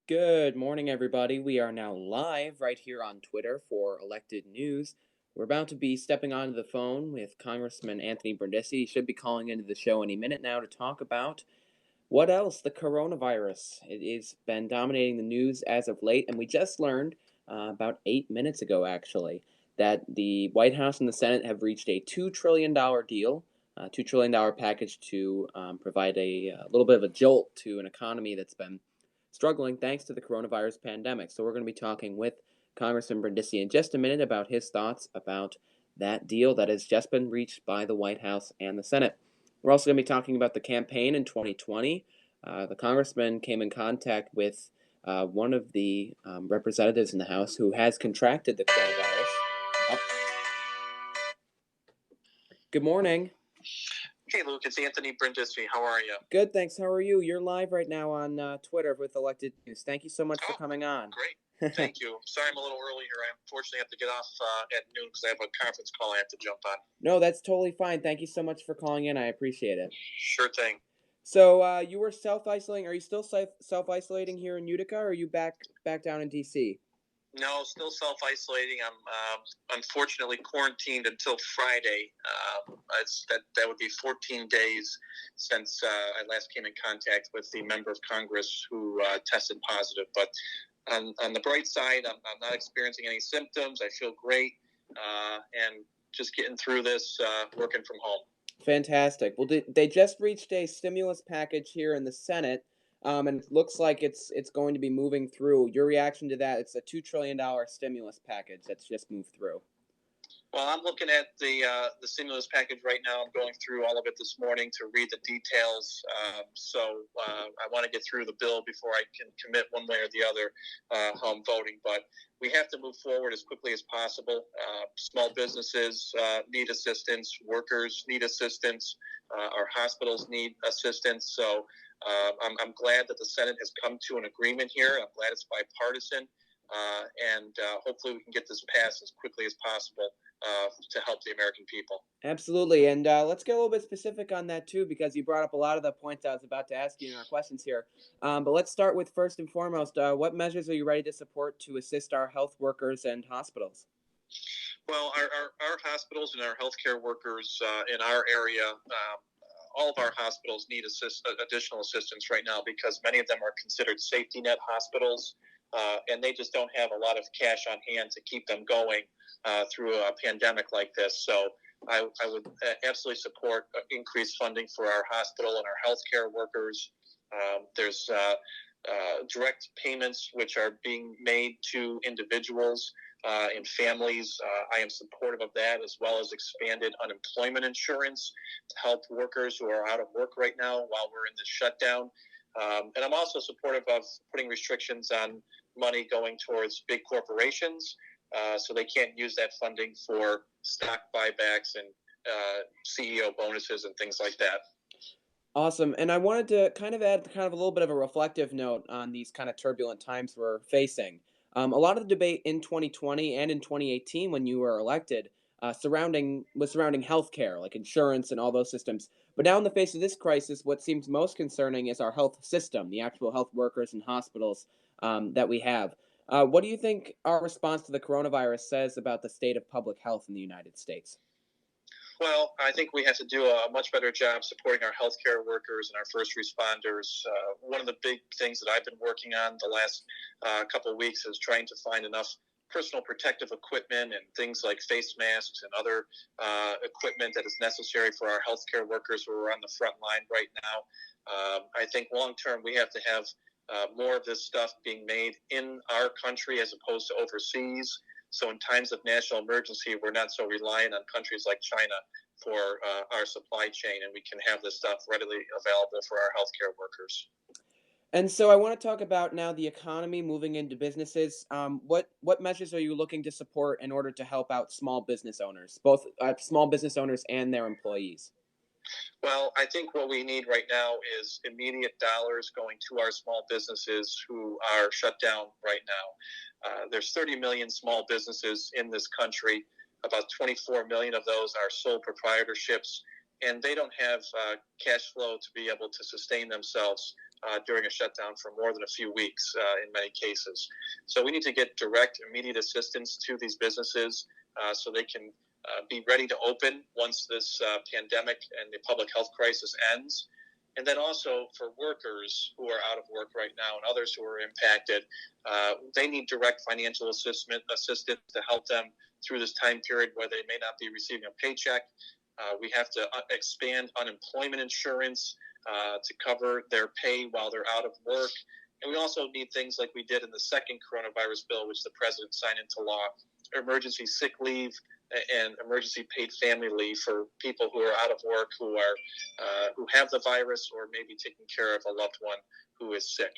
Good morning, everybody. We are now live right here on Twitter for Elected News. We're about to be stepping onto the phone with Congressman Anthony Brindisi. He should be calling into the show any minute now to talk about what else? The coronavirus. It has been dominating the news as of late, and we just learned about 8 minutes ago, actually, that the White House and the Senate have reached a $2 trillion deal, $2 trillion package to provide a little bit of a jolt to an economy that's been struggling thanks to the coronavirus pandemic. So we're going to be talking with Congressman Brindisi in just a minute about his thoughts about that deal that has just been reached by the White House and the Senate. We're also going to be talking about the campaign in 2020. The congressman came in contact with one of the representatives in the House who has contracted the coronavirus. Oh, good morning. Hey, Luke, it's Anthony Brindisi. How are you? Good, thanks. How are you? You're live right now on Twitter with Elected News. Thank you so much for coming on. Great. Thank you. Sorry I'm a little early here. I unfortunately have to get off at noon because I have a conference call I have to jump on. No, that's totally fine. Thank you so much for calling in. I appreciate it. Sure thing. So you were self-isolating. Are you still self-isolating here in Utica, or are you back down in D.C.? No, still self-isolating. I'm unfortunately quarantined until Friday. That would be 14 days since I last came in contact with the member of Congress who tested positive. But on the bright side, I'm not experiencing any symptoms. I feel great, and just getting through this, working from home. Fantastic. Well, they just reached a stimulus package here in the Senate, and it looks like it's going to be moving through. Your reaction to that? It's a $2 trillion stimulus package that's just moved through. Well, I'm looking at the stimulus package right now. I'm going through all of it this morning to read the details. So I want to get through the bill before I can commit one way or the other how I'm voting. But we have to move forward as quickly as possible. Small businesses need assistance. Workers need assistance. Our hospitals need assistance. So I'm glad that the Senate has come to an agreement here. I'm glad it's bipartisan. And hopefully we can get this passed as quickly as possible to help the American people. Absolutely, and let's get a little bit specific on that too, because you brought up a lot of the points I was about to ask you in our questions here. But let's start with first and foremost, what measures are you ready to support to assist our health workers and hospitals? Well, our hospitals and our healthcare workers in our area, all of our hospitals need additional assistance right now because many of them are considered safety net hospitals. And they just don't have a lot of cash on hand to keep them going through a pandemic like this. So I would absolutely support increased funding for our hospital and our healthcare workers. There's direct payments which are being made to individuals and families. I am supportive of that, as well as expanded unemployment insurance to help workers who are out of work right now while we're in this shutdown. And I'm also supportive of putting restrictions on money going towards big corporations, so they can't use that funding for stock buybacks and CEO bonuses and things like that. Awesome. And I wanted to kind of add a little bit of a reflective note on these kind of turbulent times we're facing. A lot of the debate in 2020 and in 2018 when you were elected surrounding healthcare, like insurance and all those systems. But now in the face of this crisis, what seems most concerning is our health system, the actual health workers and hospitals that we have. What do you think our response to the coronavirus says about the state of public health in the United States? Well, I think we have to do a much better job supporting our healthcare workers and our first responders. One of the big things that I've been working on the last couple of weeks is trying to find enough personal protective equipment and things like face masks and other equipment that is necessary for our healthcare workers who are on the front line right now. I think long term we have to have more of this stuff being made in our country as opposed to overseas. So in times of national emergency, we're not so reliant on countries like China for our supply chain, and we can have this stuff readily available for our healthcare workers. And so I want to talk about now the economy moving into businesses. What measures are you looking to support in order to help out small business owners, both small business owners and their employees? Well, I think what we need right now is immediate dollars going to our small businesses who are shut down right now. There's 30 million small businesses in this country. About 24 million of those are sole proprietorships, and they don't have cash flow to be able to sustain themselves during a shutdown for more than a few weeks in many cases. So we need to get direct, immediate assistance to these businesses so they can be ready to open once this pandemic and the public health crisis ends. And then also for workers who are out of work right now and others who are impacted, they need direct financial assistance to help them through this time period where they may not be receiving a paycheck. We have to expand unemployment insurance to cover their pay while they're out of work. And we also need things like we did in the second coronavirus bill, which the president signed into law, emergency sick leave and emergency paid family leave for people who are out of work, who have the virus or maybe taking care of a loved one who is sick.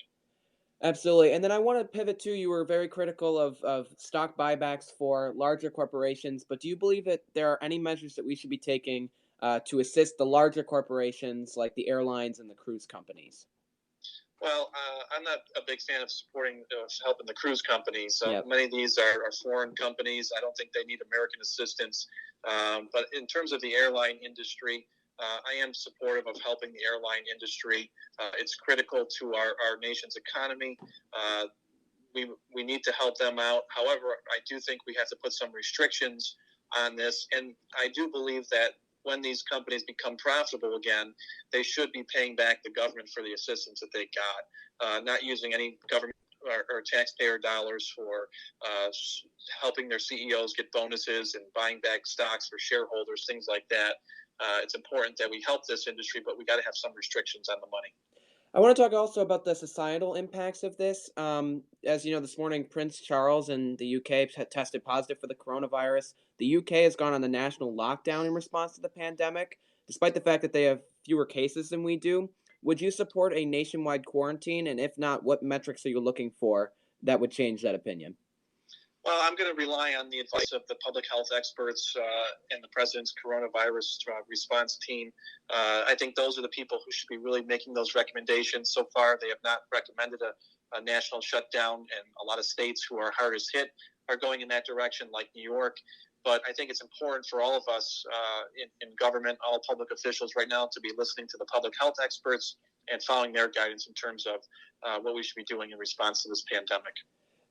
Absolutely. And then I want to pivot to, you were very critical of stock buybacks for larger corporations, but do you believe that there are any measures that we should be taking to assist the larger corporations like the airlines and the cruise companies? Well, I'm not a big fan of helping the cruise companies. Yep. Many of these are foreign companies. I don't think they need American assistance. But in terms of the airline industry, I am supportive of helping the airline industry. It's critical to our nation's economy. We need to help them out. However, I do think we have to put some restrictions on this. And I do believe that when these companies become profitable again, they should be paying back the government for the assistance that they got, not using any government or taxpayer dollars for helping their CEOs get bonuses and buying back stocks for shareholders, things like that. It's important that we help this industry, but we got to have some restrictions on the money. I want to talk also about the societal impacts of this. As you know, this morning, Prince Charles in the UK tested positive for the coronavirus. The UK has gone on the national lockdown in response to the pandemic, despite the fact that they have fewer cases than we do. Would you support a nationwide quarantine? And if not, what metrics are you looking for that would change that opinion? Well, I'm going to rely on the advice of the public health experts and the president's coronavirus response team. I think those are the people who should be really making those recommendations. So far, they have not recommended a national shutdown, and a lot of states who are hardest hit are going in that direction, like New York. But I think it's important for all of us in government, all public officials right now, to be listening to the public health experts and following their guidance in terms of what we should be doing in response to this pandemic.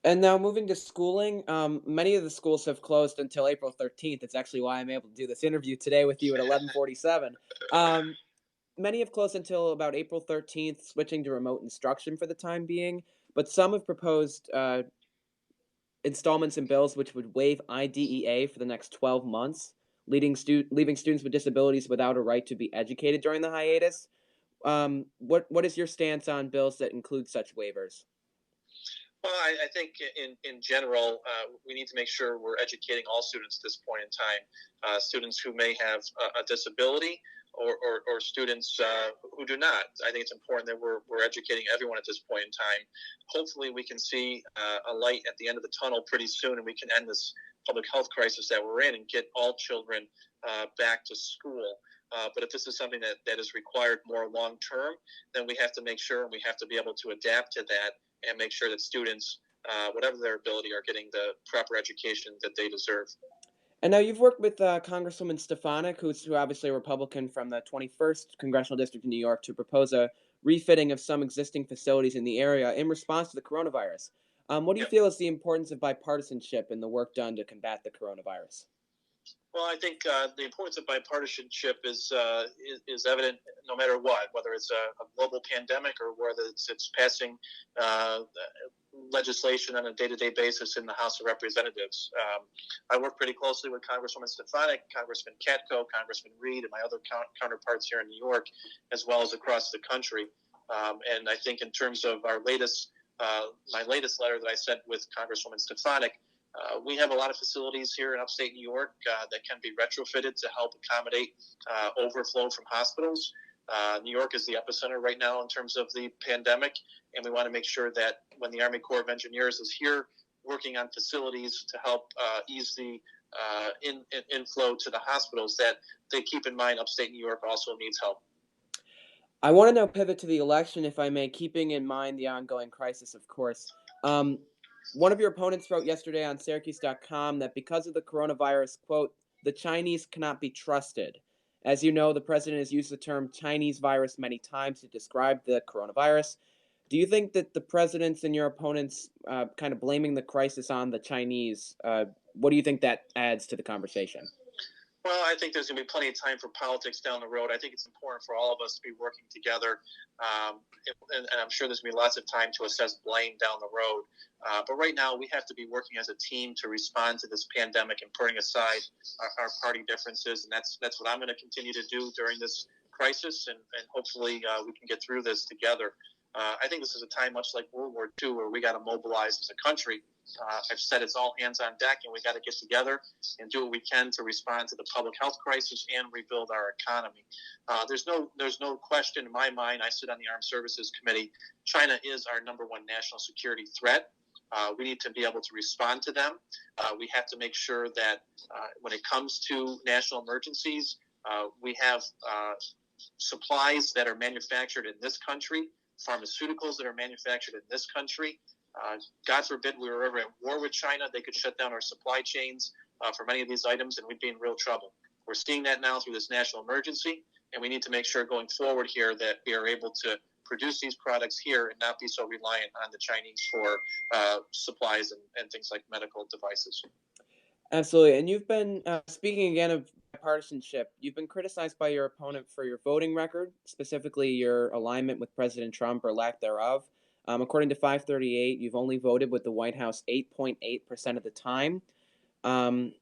And now moving to schooling, many of the schools have closed until April 13th. It's actually why I'm able to do this interview today with you at 11:47. Many have closed until about April 13th, switching to remote instruction for the time being. But some have proposed installments and bills which would waive IDEA for the next 12 months, leaving students with disabilities without a right to be educated during the hiatus. What is your stance on bills that include such waivers? Well, I think in general, we need to make sure we're educating all students at this point in time, students who may have a disability or students who do not. I think it's important that we're educating everyone at this point in time. Hopefully, we can see a light at the end of the tunnel pretty soon, and we can end this public health crisis that we're in and get all children back to school. But if this is something that is required more long term, then we have to make sure and we have to be able to adapt to that and make sure that students, whatever their ability, are getting the proper education that they deserve. And now you've worked with Congresswoman Stefanik, who's obviously a Republican from the 21st Congressional District in New York, to propose a refitting of some existing facilities in the area in response to the coronavirus. What do you feel is the importance of bipartisanship in the work done to combat the coronavirus? Well, I think the importance of bipartisanship is evident no matter what, whether it's a global pandemic or whether it's passing legislation on a day-to-day basis in the House of Representatives. I work pretty closely with Congresswoman Stefanik, Congressman Katko, Congressman Reed, and my other counterparts here in New York, as well as across the country. And I think in terms of my latest letter that I sent with Congresswoman Stefanik, we have a lot of facilities here in upstate New York that can be retrofitted to help accommodate overflow from hospitals. New York is the epicenter right now in terms of the pandemic, and we want to make sure that when the Army Corps of Engineers is here working on facilities to help ease the inflow to the hospitals, that they keep in mind upstate New York also needs help. I want to now pivot to the election, if I may, keeping in mind the ongoing crisis, of course. One of your opponents wrote yesterday on Syracuse.com that because of the coronavirus, quote, the Chinese cannot be trusted. As you know, the president has used the term Chinese virus many times to describe the coronavirus. Do you think that the president's and your opponents kind of blaming the crisis on the Chinese, what do you think that adds to the conversation? Well, I think there's going to be plenty of time for politics down the road. I think it's important for all of us to be working together. And I'm sure there's going to be lots of time to assess blame down the road. But right now, we have to be working as a team to respond to this pandemic and putting aside our party differences. And that's what I'm going to continue to do during this crisis. And hopefully, we can get through this together. I think this is a time much like World War II where we got to mobilize as a country. I've said it's all hands on deck, and we got to get together and do what we can to respond to the public health crisis and rebuild our economy. There's no question in my mind. I sit on the Armed Services Committee. China is our number one national security threat. We need to be able to respond to them. We have to make sure that when it comes to national emergencies, we have supplies that are manufactured in this country, pharmaceuticals that are manufactured in this country. God forbid we were ever at war with China, they could shut down our supply chains for many of these items, and we'd be in real trouble. We're seeing that now through this national emergency, and we need to make sure going forward here that we are able to produce these products here and not be so reliant on the Chinese for supplies and things like medical devices. Absolutely. And you've been, speaking again of partisanship, you've been criticized by your opponent for your voting record, specifically your alignment with President Trump or lack thereof. According to 538, you've only voted with the White House 8.8% of the time. Um,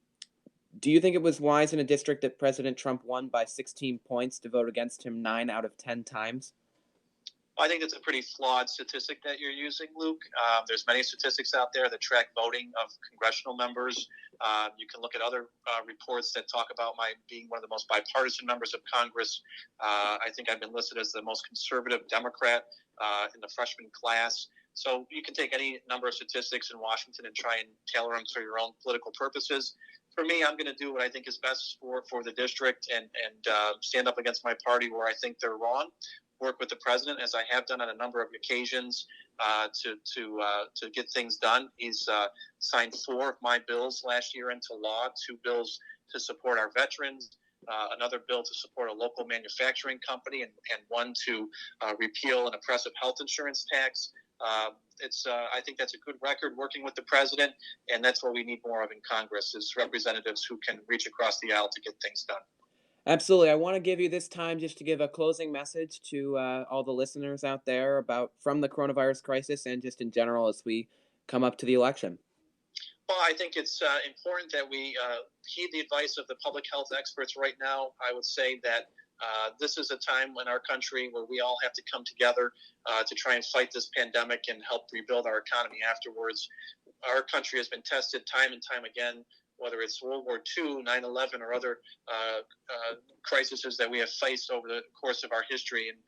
do you think it was wise in a district that President Trump won by 16 points to vote against him 9 out of 10 times? I think it's a pretty flawed statistic that you're using, Luke. There's many statistics out there that track voting of congressional members. You can look at other reports that talk about my being one of the most bipartisan members of Congress. I think I've been listed as the most conservative Democrat in the freshman class. So you can take any number of statistics in Washington and try and tailor them for your own political purposes. For me, I'm going to do what I think is best for the district and stand up against my party where I think they're wrong. Work with the president, as I have done on a number of occasions, to get things done. He's signed 4 of my bills last year into law, 2 bills to support our veterans, another bill to support a local manufacturing company, and 1 to repeal an oppressive health insurance tax. I think that's a good record working with the president, and that's what we need more of in Congress is representatives who can reach across the aisle to get things done. Absolutely. I want to give you this time just to give a closing message to all the listeners out there about from the coronavirus crisis and just in general as we come up to the election. Well, I think it's important that we heed the advice of the public health experts right now. I would say that this is a time in our country where we all have to come together to try and fight this pandemic and help rebuild our economy afterwards. Our country has been tested time and time again, whether it's World War II, 9/11, or other crises that we have faced over the course of our history. And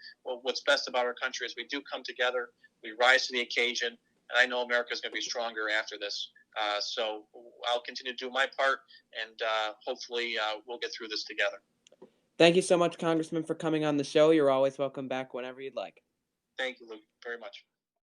what's best about our country is we do come together, we rise to the occasion, and I know America is going to be stronger after this. So I'll continue to do my part, and hopefully we'll get through this together. Thank you so much, Congressman, for coming on the show. You're always welcome back whenever you'd like. Thank you, Luke, very much.